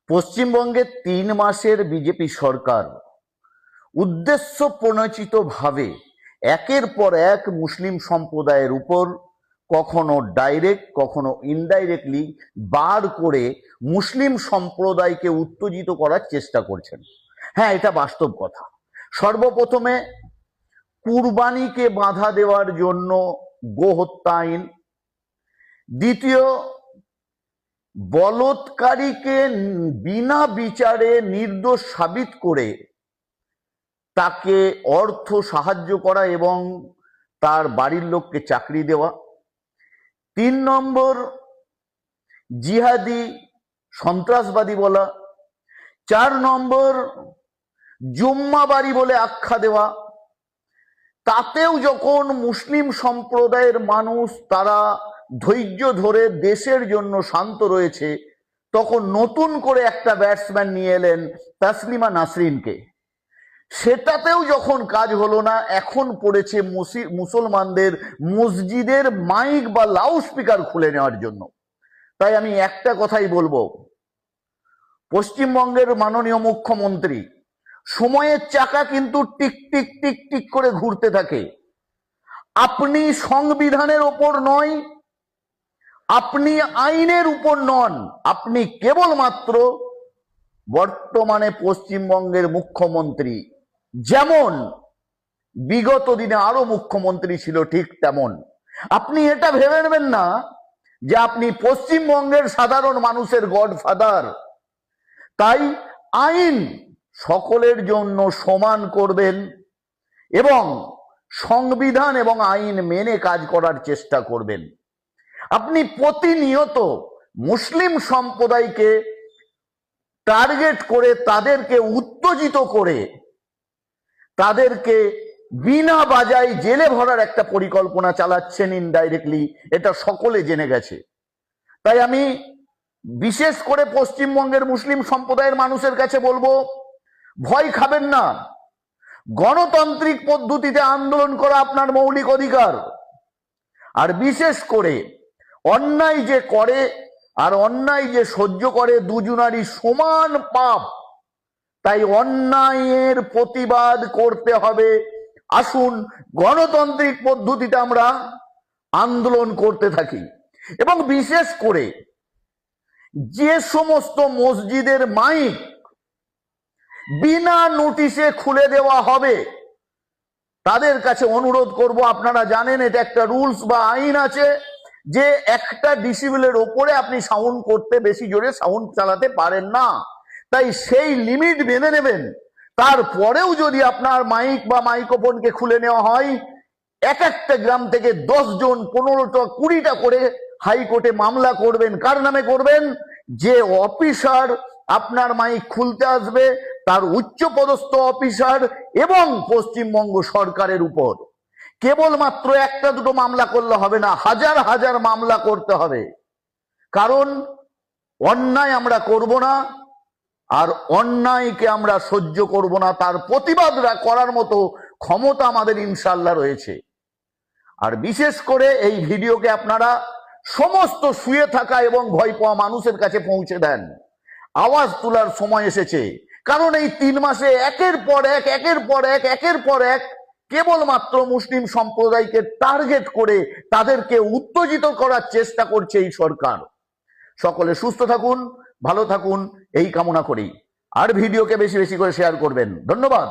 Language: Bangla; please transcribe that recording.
পশ্চিমবঙ্গে ৩ মাসের বিজেপি সরকার উদ্দেশ্য প্রণোচিতভাবে একের পর এক মুসলিম সম্প্রদায়ের উপর কখনো ডাইরেক্ট কখনো ইনডাইরেক্টলি বার করে মুসলিম সম্প্রদায়কে উত্তেজিত করার চেষ্টা করছেন। হ্যাঁ, এটা বাস্তব কথা। সর্বপ্রথমে কুরবানিকে বাধা দেওয়ার জন্য গোহত্যা আইন, দ্বিতীয় বলৎকারীকে বিনা বিচারে নির্দোষ সাবিত করে তাকে অর্থ সাহায্য করা এবং তার বাড়ির লোককে চাকরি দেওয়া, ৩ নম্বর জিহাদি সন্ত্রাসবাদী বলা, ৪ নম্বর জুম্মাবাড়ি বলে আখ্যা দেওয়া। তাতেও যখন মুসলিম সম্প্রদায়ের মানুষ তারা ধৈর্য ধরে দেশের জন্য শান্ত রয়েছে, তখন নতুন করে একটা ব্যাটসম্যান নিয়ে এলেন তাসলিমা নাসরিনকে। সেটাতেও যখন কাজ হলো না, এখন পড়েছে মুসলমানদের মসজিদের মাইক বা লাউড স্পিকার খুলে নেওয়ার জন্য। তাই আমি একটা কথাই বলবো, পশ্চিমবঙ্গের মাননীয় মুখ্যমন্ত্রী, সময়ের চাকা কিন্তু টিক টিক টিক টিক করে ঘুরতে থাকে। আপনি সংবিধানের ওপর নয়, আপনি আইনের উপর নন, আপনি কেবলমাত্র বর্তমানে পশ্চিমবঙ্গের মুখ্যমন্ত্রী। যেমন বিগত দিনে আরো মুখ্যমন্ত্রী ছিল ঠিক তেমন। আপনি এটা ভেবে নেবেন না যে আপনি পশ্চিমবঙ্গের সাধারণ মানুষের গডফাদার। তাই আইন সকলের জন্য সমান করবেন এবং সংবিধান এবং আইন মেনে কাজ করার চেষ্টা করবেন। আপনি প্রতিনিয়ত মুসলিম সম্প্রদায়কে টার্গেট করে তাদেরকে উত্তেজিত করে তাদেরকে বিনা বাজায় জেলে ভরার একটা পরিকল্পনা চালাচ্ছেন ইনডাইরেক্টলি, এটা সকলে জেনে গেছে। তাই আমি বিশেষ করে পশ্চিমবঙ্গের মুসলিম সম্প্রদায়ের মানুষের কাছে বলবো, ভয় খাবেন না। গণতান্ত্রিক পদ্ধতিতে আন্দোলন করা আপনার মৌলিক অধিকার। আর বিশেষ করে অন্যায় যে করে আর অন্যায় যে সহ্য করে, দুজনারই সমান পাপ। তাই অন্যায়ের প্রতিবাদ করতে হবে। আসুন গণতান্ত্রিক পদ্ধতিতে আমরা আন্দোলন করতে থাকি। এবং বিশেষ করে যে সমস্ত মসজিদের মাইক বিনা নোটিশে খুলে দেওয়া হবে, তাদের কাছে অনুরোধ করব, আপনারা জানেন এটা একটা রুলস বা আইন আছে যে 1টা ডেসিবেলের ওপরে আপনি সাউন্ড করতে, বেশি জোরে সাউন্ড চালাতে পারেন না। তাই সেই লিমিট বেঁধে নেবেন। তারপরেও যদি আপনার মাইক বা মাইক্রোফোনকে খুলে নেওয়া হয়, একটা গ্রাম থেকে 10 জন 15টা 20টা করে হাইকোর্টে মামলা করবেন। কার নামে করবেন? যে অফিসার আপনার মাইক খুলতে আসবে তার উচ্চপদস্থ অফিসার এবং পশ্চিমবঙ্গ সরকারের উপর। কেবলমাত্র 1টা 2টো মামলা করলে হবে না, হাজার হাজার মামলা করতে হবে। কারণ অন্যায় আমরা করব না, আর অন্যায়কে আমরা সহ্য করব না। তার প্রতিবাদ করার মতো ক্ষমতা আমাদের ইনশাআল্লাহ রয়েছে। আর বিশেষ করে এই ভিডিওকে আপনারা সমস্ত শুয়ে থাকা এবং ভয় পাওয়া মানুষের কাছে পৌঁছে দেন। আওয়াজ তোলার সময় এসেছে। কারণ এই 3 মাসে একের পর এক কেবলমাত্র মুসলিম সম্প্রদায়কে টার্গেট করে তাদেরকে উত্তেজিত করার চেষ্টা করছে এই সরকার। সকলে সুস্থ থাকুন, ভালো থাকুন, এই কামনা করি। আর ভিডিওকে বেশি বেশি করে শেয়ার করবেন। ধন্যবাদ।